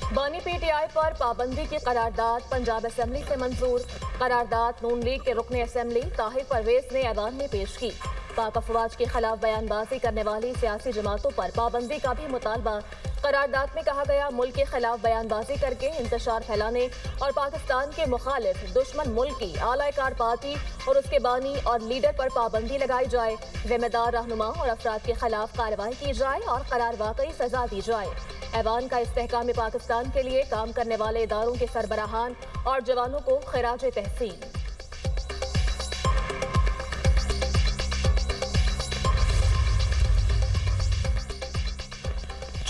बानी पीटीआई पर पाबंदी की करारदाद पंजाब असेंबली से मंजूर। करारदाद नून लीग के रुकने असेंबली ताहिर परवेज ने ऐवान में पेश की। पाक अफवाज के खिलाफ बयानबाजी करने वाली सियासी जमातों पर पाबंदी का भी मुतालबा। करारदाद में कहा गया, मुल्क के खिलाफ बयानबाजी करके इंतशार फैलाने और पाकिस्तान के मुखालिफ दुश्मन मुल्क की आलाकार पार्टी और उसके बानी और लीडर पर पाबंदी लगाई जाए। जिम्मेदार रहनुमा और अफराद के खिलाफ कार्रवाई की जाए और करार वाकई सजा दी जाए। ऐवान का इस्तेहकाम पाकिस्तान के लिए काम करने वाले इदारों के सरबराहान और जवानों को खिराज तहसीन।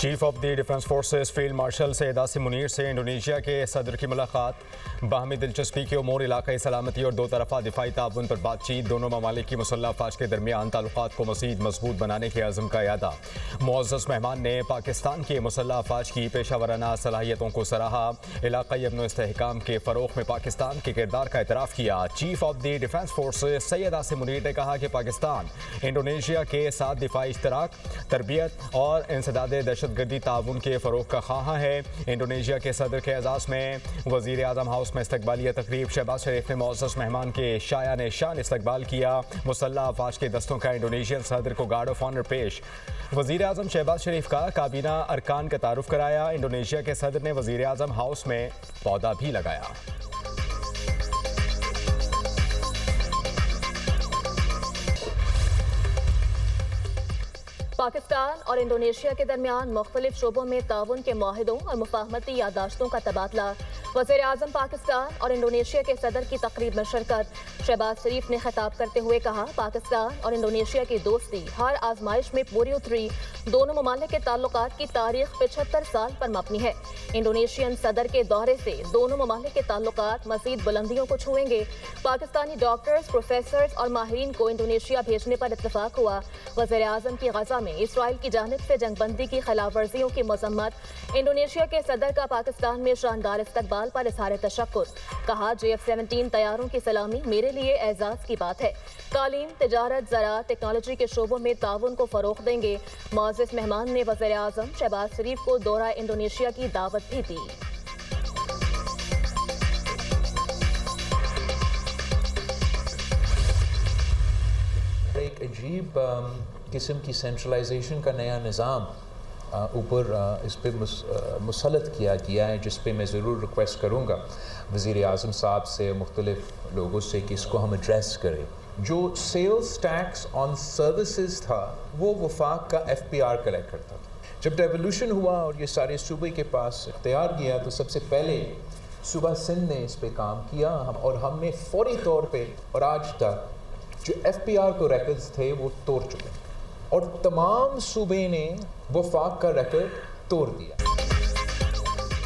Chief of the defence forces field marshal Syed Asim Munir से इंडोनेशिया के सदर की मुलाकात। बाहमी दिलचस्पी के उमूर, इलाकाई सलामती और दो तरफा दिफाई ताउन पर बातचीत। दोनों ममालिक की मुसल्लह अफवाज के दरमियान ताल्लुकात को मज़ीद मजबूत बनाने के अज़्म का यादा। मुअज़्ज़ज़ मेहमान ने पाकिस्तान के मुसल्लह अफवाज की पेशावराना सलाहियतों को सराहा। इलाकाई अमन इस्तेहकाम के फ़रोग़ में पाकिस्तान के किरदार का एतराफ़ किया। Chief of the defence forces Syed Asim Munir ने कहा कि पाकिस्तान इंडोनेशिया के साथ दिफाई इश्तराक, तरबियत और इंसदाद दहशतगर्दी ताउन के फ़रोग़ का ख़्वाह है। इंडोनेशिया के सदर के एजाज़ में वज़ीर आज़म हाउस में इस्तकबालिया तकरीब। शहबाज शरीफ ने मुअज़्ज़ज़ मेहमान के शायान शान इस्तकबाल किया। मुसल्लह अफवाज के दस्तों का इंडोनेशियन सदर को गार्ड ऑफ ऑनर पेश। वज़ीर आज़म शहबाज शरीफ का काबीना अरकान का तारुफ कराया। इंडोनेशिया के सदर ने वज़ीर आज़म हाउस में पौधा भी लगाया। पाकिस्तान और इंडोनेशिया के दरमियान मुख्तलिफ शोबों में ताउन के मुआहिदों और मुफाहमती यादाश्तों का तबादला। वज़ीर आज़म पाकिस्तान और इंडोनेशिया के सदर की तकरीब में शिरकत। शहबाज शरीफ ने खिताब करते हुए कहा, पाकिस्तान और इंडोनेशिया की दोस्ती हर आजमाइश में पूरी उतरी। दोनों ममालिक के ताल्लुकात की तारीख 75 साल पर मबनी है। इंडोनेशियन सदर के दौरे से दोनों ममालिक के ताल्लुकात मज़ीद बुलंदियों को छुएंगे। पाकिस्तानी डॉक्टर्स, प्रोफेसर्स और माहिरीन को इंडोनेशिया भेजने पर इत्तफाक हुआ। वज़ीर आज़म की गजा में इसराइल की जानिब से जंगबंदी की खिलाफ वर्जियों की मजम्मत। इंडोनेशिया के सदर का पाकिस्तान में शानदार इस्तकबाल पर इज़हार तशक्कुर। कहा, JF-17 तैयारों की सलामी मेरे लिए एजाज की बात है। तालीम, तिजारत, ज़राअत, टेक्नोलॉजी के शोबों में ताउन को फ़रोग़ देंगे। मुअज़्ज़ज़ मेहमान ने वज़ीर आज़म शहबाज शरीफ को दौरा इंडोनेशिया की दावत भी दी। एक अजीब किस्म की सेंट्रलाइजेशन का नया निज़ाम ऊपर इस पर मुसलत किया गया है, जिस पे मैं ज़रूर रिक्वेस्ट करूँगा वज़ीर आज़म साहब से, मुख्तलिफ लोगों से कि इसको हम एड्रेस करें। जो सेल्स टैक्स ऑन सर्विसेज था वो वफाक का FPR कलेक्ट करता था। जब डेवोल्यूशन हुआ और ये सारे सूबे के पास इख्तियार गया तो सबसे पहले सूबा सिंध ने इस पर काम किया और हमने फौरी तौर पर और आज तक जो FPR को रिकॉर्ड्स थे वो तोड़ चुके और तमाम सूबे ने वफाक का रिकॉर्ड तोड़ दिया।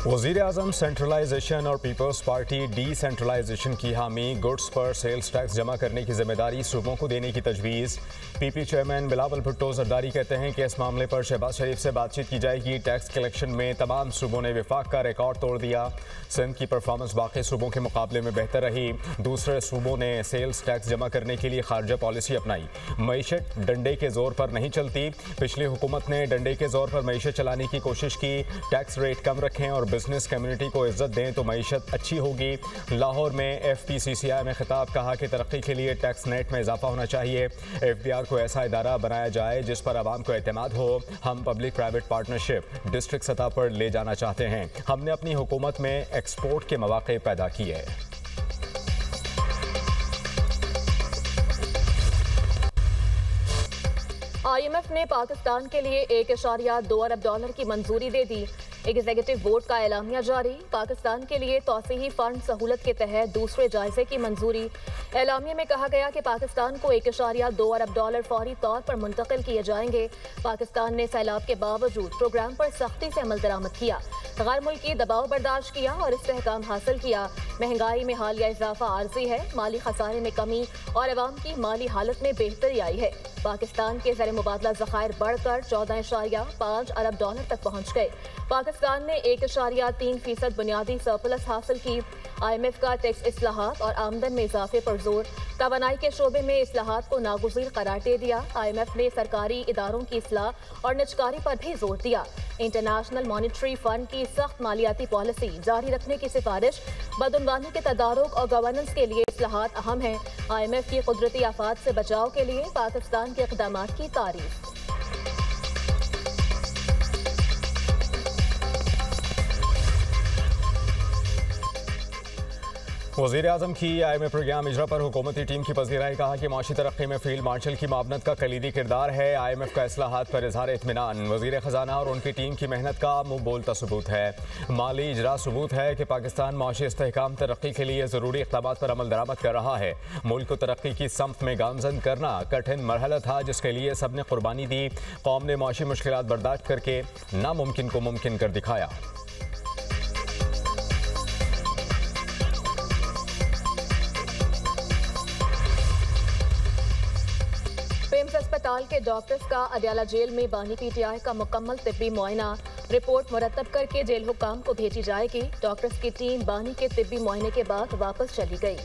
वज़ीर आज़म सेंट्रलाइजेशन और पीपल्स पार्टी डिसेंट्रलाइजेशन की हामी। गुड्स पर सेल्स टैक्स जमा करने की जिम्मेदारी सूबों को देने की तजवीज़। PP चेयरमैन बिलावल भुट्टो जरदारी कहते हैं कि इस मामले पर शहबाज शरीफ से बातचीत की जाएगी। टैक्स कलेक्शन में तमाम सूबों ने वफाक का रिकॉर्ड तोड़ दिया। सिंध की परफॉर्मेंस बाकी सूबों के मुकाबले में बेहतर रही। दूसरे सूबों ने सेल्स टैक्स जमा करने के लिए खारजा पॉलिसी अपनाई। मईशत डंडे के जोर पर नहीं चलती। पिछली हुकूमत ने डंडे के जोर पर मईशत चलाने की कोशिश की। टैक्स रेट कम रखें और बिजनेस कम्युनिटी को इज्जत दें तो मईशत अच्छी होगी। लाहौर में FPCCI में खिताब। कहा कि तरक्की के लिए टैक्स नेट में इजाफा होना चाहिए। FBR को ऐसा इदारा बनाया जाए जिस पर आवाम को एतमाद हो। हम पब्लिक प्राइवेट पार्टनरशिप डिस्ट्रिक्ट सतह पर ले जाना चाहते हैं। हमने अपनी हुकूमत में एक्सपोर्ट के मौके पैदा किए। IMF ने पाकिस्तान के लिए $1.2 अरब की मंजूरी दे दी। एग्जीक्यूटिव बोर्ड का एलामिया जारी। पाकिस्तान के लिए तौसीही फंड सहूलत के तहत दूसरे जायजे की मंजूरी। एलामिया में कहा गया कि पाकिस्तान को $1.2 अरब फौरी तौर पर मुंतकिल किए जाएंगे। पाकिस्तान ने सैलाब के बावजूद प्रोग्राम पर सख्ती से अमल दरामद किया, गैर मुल्की दबाव बर्दाश्त किया और इस्तेहकाम हासिल किया। महंगाई में हालिया इजाफा आर्जी है, माली खसारे में कमी और अवाम की माली हालत में बेहतरी आई है। पाकिस्तान के ज़र मुबादला ज़खायर बढ़कर $14.5 अरब तक पहुँच गए। पाकिस्तान ने 1.3% बुनियादी सरप्लस हासिल की। IMF का टैक्स इस्लाहात और आमदन में इजाफे पर जोर। तवानाई के शोबे में इस्लाहात को नागुज़ीर करार दे दिया। IMF ने सरकारी इदारों की इस्लाह और निजकारी पर भी जोर दिया। इंटरनेशनल मॉनिटरी फंड की सख्त मालियाती पॉलिसी जारी रखने की सिफारिश। बदउनवानी के तदारुक और गवर्नेंस के लिए इस्लाहात अहम हैं। IMF की कुदरती आफात से बचाव के लिए पाकिस्तान के इक़दामात की तारीफ। वज़ीर-ए-आज़म की IMF प्रोग्राम इजरा पर हुकूमती टीम की पज़ीराई। कहा कि माशी तरक्की में फील्ड मार्शल की मावनत का कलीदी किरदार है। IMF का इस्लाहात पर इजहार इत्मीनान। वज़ीर ख़जाना और उनकी टीम की मेहनत का मुँह बोलता सबूत है। माली इजरा सबूत है कि पाकिस्तान माशी इस्तेहकाम तरक्की के लिए ज़रूरी इक़दामात पर अमल दरामद कर रहा है। मुल्क को तरक्की की समत में गामजन करना कठिन मरहला था, जिसके लिए सब ने कुर्बानी दी। कौम ने माशी मुश्किलात बर्दाश्त करके नामुमकिन को मुमकिन कर दिखाया। पेम्स अस्पताल के डॉक्टर्स का अडयाला जेल में बानी PTI का मुकम्मल तिब्बी मुआयना। रिपोर्ट मुरतब करके जेल हुकाम को भेजी जाएगी। डॉक्टर्स की टीम बानी के तिब्बी मुआयने के बाद वापस चली गई।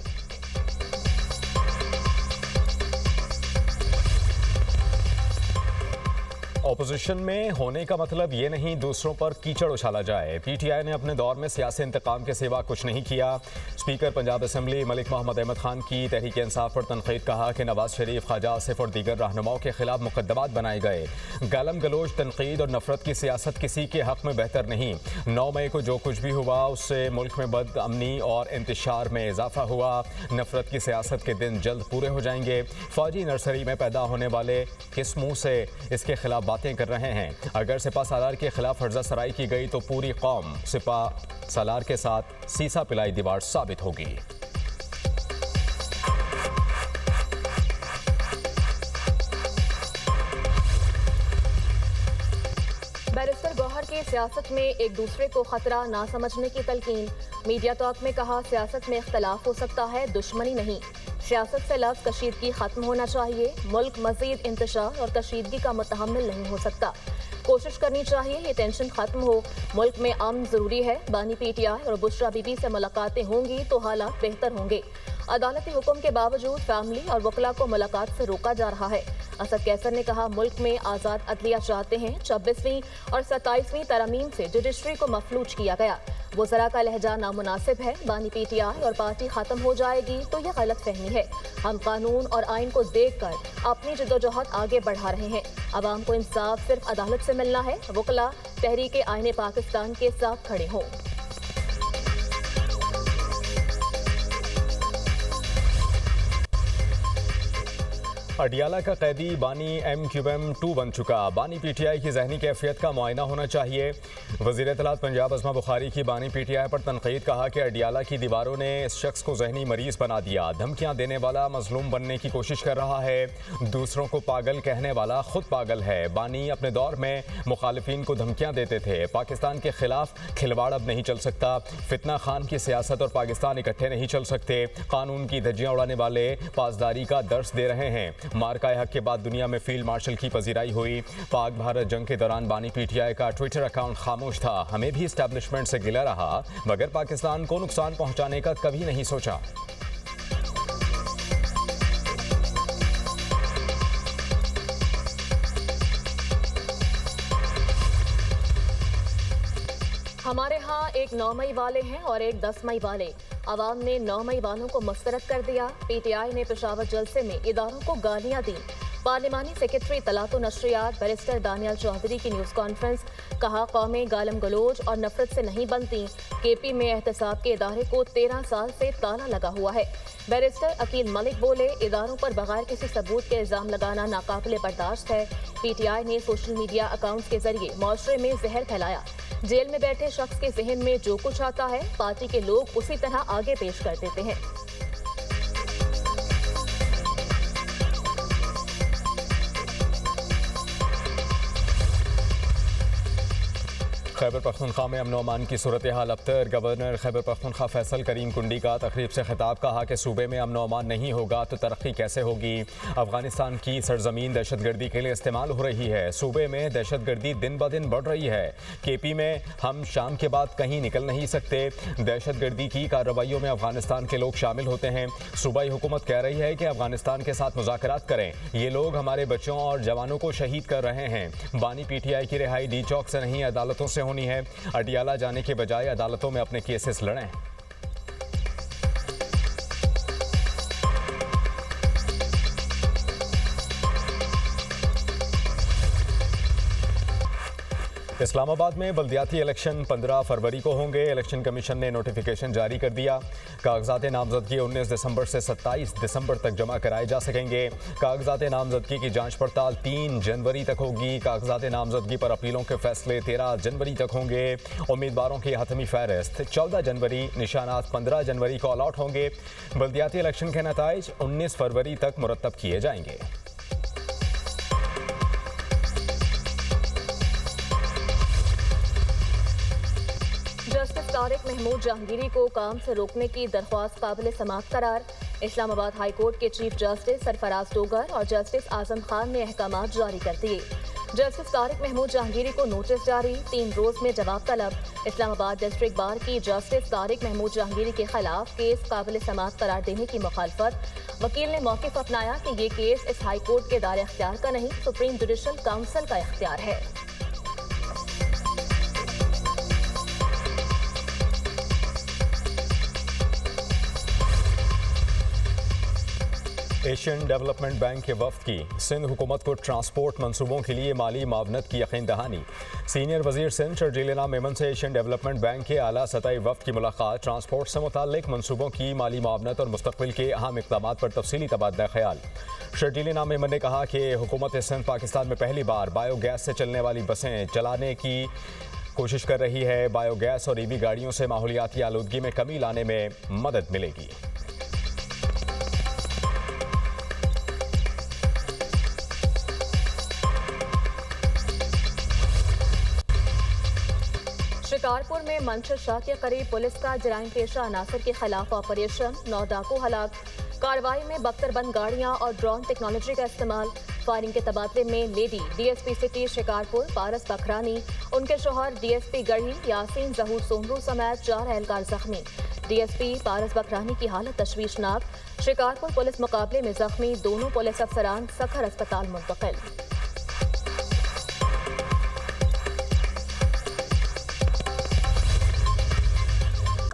ऑपोजिशन में होने का मतलब ये नहीं दूसरों पर कीचड़ उछाला जाए। PTI ने अपने दौर में सियासी इंतकाम के सिवा कुछ नहीं किया। स्पीकर पंजाब असम्बली मलिक मोहम्मद अहमद खान की तहरीक इंसाफ पर तनकीद। कहा कि नवाज शरीफ, ख्वाजा आसिफ और दीगर रहनुमाओं के खिलाफ मुकदमात बनाए गए। गालम गलोच, तनकीद और नफरत की सियासत किसी के हक में बेहतर नहीं। 9 मई को जो कुछ भी हुआ उससे मुल्क में बदअमनी और इंतशार में इजाफा हुआ। नफरत की सियासत के दिन जल्द पूरे हो जाएंगे। फौजी नर्सरी में पैदा होने वाले किस मुँह से इसके खिलाफ बातें कर रहे हैं। अगर सिपा सालार के खिलाफ हर्जा सराई की गई तो पूरी कौम सिपा सालार के साथ सीसा पिलाई दीवार साबित होगी। बैरिस्टर गौहर की सियासत में एक दूसरे को खतरा ना समझने की तलकीन। मीडिया टॉक में कहा, सियासत में इख्तलाफ हो सकता है, दुश्मनी नहीं। सियासत से लफ्ज़ कशीदगी खत्म होना चाहिए। मुल्क मजीद इंतशार और कशीदगी का मुतहम्मिल नहीं हो सकता। कोशिश करनी चाहिए ये टेंशन खत्म हो। मुल्क में अमन जरूरी है। बानी PTI और बुशरा बीबी से मुलाकातें होंगी तो हालात बेहतर होंगे। अदालती हुक्म के बावजूद फैमिली और वकला को मुलाकात से रोका जा रहा है। असद कैसर ने कहा, मुल्क में आज़ाद अदलिया चाहते हैं। 26वीं और 27वीं तरमीम से जुडिशरी को मफलूज किया गया। वज़रा का लहजा नामुनासिब है। बानी PTI और पार्टी खत्म हो जाएगी तो यह गलत फहमी है। हम कानून और आइन को देख कर अपनी जद्दोजहद आगे बढ़ा रहे हैं। अवाम को इंसाफ सिर्फ अदालत से मिलना है। वकला तहरीक आईने पाकिस्तान के साथ खड़े हों। अडियाला का कैदी बानी MQM 2 बन चुका। बानी PTI की जहनी कैफियत का मुआयना होना चाहिए। वज़ीर इत्तलात पंजाब अज़मा बुखारी की बानी PTI पर तनकीद। कहा कि अडियाला की दीवारों ने इस शख्स को जहनी मरीज बना दिया। धमकियां देने वाला मजलूम बनने की कोशिश कर रहा है। दूसरों को पागल कहने वाला खुद पागल है। बानी अपने दौर में मुखालिफिन को धमकियां देते थे। पाकिस्तान के खिलाफ खिलवाड़ अब नहीं चल सकता। फितना खान की सियासत और पाकिस्तान इकट्ठे नहीं चल सकते। कानून की धज्जियां उड़ाने वाले पासदारी का दर्स दे रहे हैं। मार्का हक के बाद दुनिया में फील्ड मार्शल की पजीराई हुई। पाक भारत जंग के दौरान बानी PTI का ट्विटर अकाउंट खामोश था। हमें भी एस्टैब्लिशमेंट से गिला रहा, मगर पाकिस्तान को नुकसान पहुंचाने का कभी नहीं सोचा। हमारे यहाँ एक 9 मई वाले हैं और एक 10 मई वाले। अवाम ने 9 मई वालों को मुस्तरद कर दिया। PTI ने पेशावर जलसे में इदारों को गालियां दी। पार्लिमानी सेक्रेटरी तलात व नशरियात बैरिस्टर दानियाल चौधरी की न्यूज़ कॉन्फ्रेंस। कहा, कौमें गालम गलोच और नफरत से नहीं बनती। KP में एहतसाब के इदारे को 13 साल से ताला लगा हुआ है। बैरिस्टर अकील मलिक बोले, इदारों पर बगैर किसी सबूत के इल्ज़ाम लगाना नाकाबिले बर्दाश्त है। PTI ने सोशल मीडिया अकाउंट्स के जरिए माशरे में जहर फैलाया। जेल में बैठे शख्स के जहन में जो कुछ आता है, पार्टी के लोग उसी तरह आगे पेश कर देते हैं। खैबर पख्तूनख्वा में अमन अमान की सूरत हाल अबतर। गवर्नर खैबर पख्तूनख्वा फैसल करीम कुंडी का तकरीब से खिताब, कहा कि सूबे में अमन अमान नहीं होगा तो तरक्की कैसे होगी। अफगानिस्तान की सरजमीन दहशतगर्दी के लिए इस्तेमाल हो रही है। सूबे में दहशतगर्दी दिन ब दिन बढ़ रही है। KP में हम शाम के बाद कहीं निकल नहीं सकते। दहशतगर्दी की कार्रवाइयों में अफगानिस्तान के लोग शामिल होते हैं। सूबाई हुकूमत कह रही है कि अफगानिस्तान के साथ मुज़ाकरात करें। ये लोग हमारे बच्चों और जवानों को शहीद कर रहे हैं। बानी PTI की रिहाई डी चौक से नहीं, अदालतों से होनी है। अडियाला जाने के बजाय अदालतों में अपने केसेस लड़ें। इस्लामाबाद में बल्दियाती इलेक्शन 15 फरवरी को होंगे। इलेक्शन कमीशन ने नोटिफिकेशन जारी कर दिया। कागजात नामजदगी 19 दिसंबर से 27 दिसंबर तक जमा कराए जा सकेंगे। कागजात नामजदगी की जांच पड़ताल 3 जनवरी तक होगी। कागजात नामजदगी पर अपीलों के फैसले 13 जनवरी तक होंगे। उम्मीदवारों की हतमी फहरिस्त 14 जनवरी, निशानात 15 जनवरी को अलॉट होंगे। बल्दियाती इलेक्शन के नताइज 19 फरवरी तक मुरतब किए जाएंगे। जस्टिस तारिक महमूद जहांगीरी को काम से रोकने की दरख्वास्त काबिल समाअत करार। इस्लामाबाद हाई कोर्ट के चीफ जस्टिस सरफराज डोगर और जस्टिस आजम खान ने अहकामात जारी कर दिए। जस्टिस तारिक महमूद जहांगीरी को नोटिस जारी, 3 रोज में जवाब तलब। इस्लामाबाद डिस्ट्रिक्ट बार की जस्टिस तारिक महमूद जहांगीरी के खिलाफ केस काबिल समाअत करार देने की मुखालफत। वकील ने मौक़िफ़ अपनाया कि ये केस इस हाई कोर्ट के दायरे इख्तियार का नहीं, सुप्रीम जुडिशल काउंसिल का इख्तियार है। एशियन डेवलपमेंट बैंक के वफ्द की सिंध हुकूमत को ट्रांसपोर्ट मंसूबों के लिए माली मावनत की यकीन दहानी। सीनियर वजीर सिंध शर्जील मेमन से एशियन डेवलपमेंट बैंक के आला सतही वफ्द की मुलाकात। ट्रांसपोर्ट से मुताल्लिक मंसूबों की माली मावनत और मुस्तकबिल के अहम इक़दामात पर तफसीली तबादला ख्याल। शर्जील मेमन ने कहा कि हुकूमत सिंध पाकिस्तान में पहली बार बायोगैस से चलने वाली बसें चलाने की कोशिश कर रही है। बायोगैस और EV गाड़ियों से माहौलियाती आलूदगी में कमी लाने में मदद मिलेगी। शिकारपुर में मंशर शाह के करीब पुलिस का जराइम पेशा अनासर के खिलाफ ऑपरेशन, 9 डाकू हलाक। कार्रवाई में बख्तरबंद गाड़ियां और ड्रोन टेक्नोलॉजी का इस्तेमाल। फायरिंग के तबादले में लेडी DSP सिटी शिकारपुर पारस बखरानी, उनके शोहर DSP गढ़ी यासीन जहूर सोमरू समेत 4 एहलकार जख्मी। DSP पारस बखरानी की हालत तशवीशनाक। शिकारपुर पुलिस मुकाबले में जख्मी दोनों पुलिस अफसरान सखर अस्पताल मुंतकिल।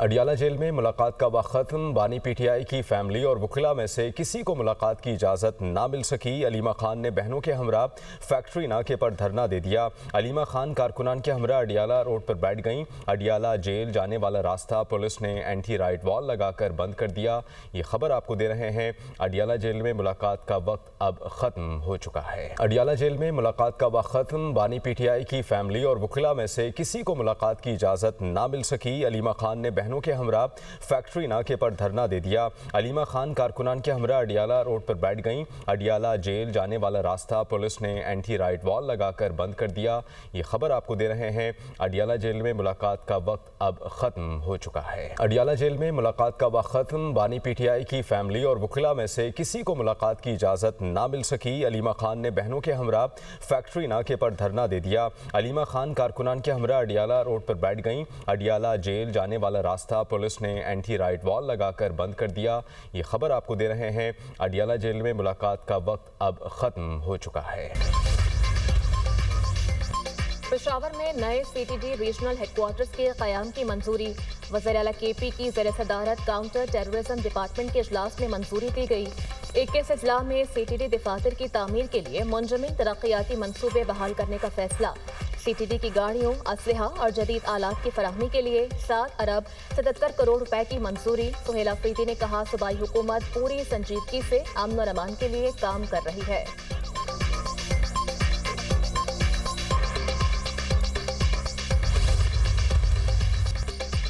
अडियाला जेल में मुलाकात का वक्त खत्म। बानी PTI की फैमिली और वकीला में से किसी को मुलाकात की इजाज़त ना मिल सकी। अलीमा खान ने बहनों के हमरा फैक्ट्री नाके पर धरना दे दिया। अलीमा खान कारकुनान के हमरा अडियाला रोड पर बैठ गईं। अडियाला जेल जाने वाला रास्ता पुलिस ने एंटी राइट वॉल लगाकर बंद कर दिया। ये खबर आपको दे रहे हैं। अडियाला जेल में मुलाकात का वक्त अब ख़त्म हो चुका है। अडियाला जेल में मुलाकात का वक्त ख़त्म। बानी PTI की फैमिली और वकीला में से किसी को मुलाकात की इजाज़त ना मिल सकी। अलीमा खान ने बहनों के हमरा फैक्ट्री नाके पर धरना दे दिया। अलीमा खान कारकुनान के हमरा अडियाला रोड पर बैठ गईं। अडियाला जेल जाने वाला रास्ता पुलिस ने एंटी राइट वॉल लगाकर बंद कर दिया। ये खबर आपको दे रहे हैं। अडियाला जेल में मुलाकात का वक्त अब ख़त्म हो चुका है। अडियाला जेल में मुलाकात का वक्त ख़त्म। बानी PTI की फैमिली और वकीला में से किसी को मुलाकात की इजाज़त ना मिल सकी। अलीमा खान ने बहनों के हमरा फैक्ट्री नाके पर धरना दे दिया। अलीमा खान कारकुनान के हमरा अडियाला रोड पर बैठ गईं। अडियाला जेल जाने वाला रास्ता पुलिस ने एंटी राइट वॉल लगाकर बंद कर दिया। ये खबर आपको दे रहे हैं। अडियाला जेल में मुलाकात का वक्त अब ख़त्म हो चुका है। पेशावर में नए CTD रीजनल हेडक्वार्टर्स के क़याम की मंजूरी। वज़ीर आला KP की ज़ेर सदारत काउंटर टेररिज्म डिपार्टमेंट के इजलास में मंजूरी दी गई। 21 अजला में CTD दफातर की तामीर के लिए मुंजमिन तरक्याती मनसूबे बहाल करने का फैसला। CTD की गाड़ियों, असलहा और जदीद आलात की फराहमी के लिए 7 अरब 77 करोड़ रुपए की मंजूरी। सुहेल अफरीदी ने कहा, सूबाई हुकूमत पूरी संजीदगी से अमन और अमान के लिए काम कर रही है।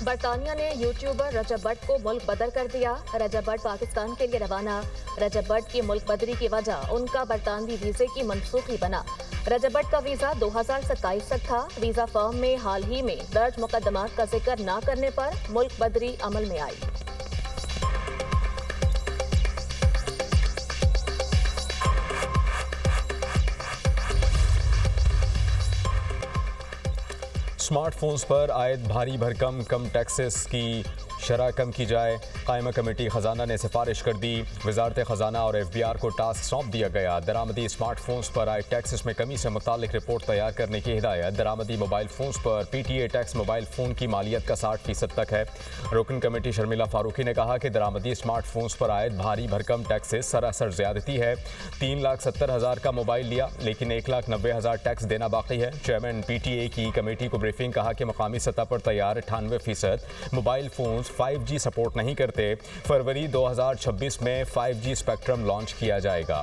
बरतानिया ने यूट्यूबर रजब भट्ट को मुल्क बदर कर दिया। रजब भट्ट पाकिस्तान के लिए रवाना। रजब भट्ट की मुल्क बदरी की वजह उनका बरतानवी वीजे की मनसूखी बना। रजब भट्ट का वीज़ा 2027 तक था। वीज़ा फर्म में हाल ही में दर्ज मुकदमात का जिक्र न करने पर मुल्क बदरी अमल में आई। स्मार्टफोन्स पर आयद भारी भरकम कम टैक्सेस की शरह कम की जाए। कायमा कमेटी खजाना ने सिफारिश कर दी। वजारत खजाना और FBI को टास्क सौंप दिया गया। दरामदी स्मार्टफोन्स पर आए टैक्सेस में कमी से मुतालिक रिपोर्ट तैयार करने की हिदायत। दरामदी मोबाइल फोन्स पर PTA टैक्स मोबाइल फ़ोन की मालियत का 60% तक है। रुकन कमेटी शर्मिला फारूकी ने कहा कि दरामदी स्मार्टफोन्स पर आयद भारी भरकम टैक्सेस सरासर ज्यादती है। 3,70,000 का मोबाइल लिया लेकिन 1,90,000 टैक्स देना बाकी है। चेयरमैन PTA की कमेटी को ब्रीफिंग कहा कि मकामी सतह पर तैयार 98% मोबाइल फोन 5G सपोर्ट नहीं करते। फरवरी 2026 में 5G स्पेक्ट्रम लॉन्च किया जाएगा।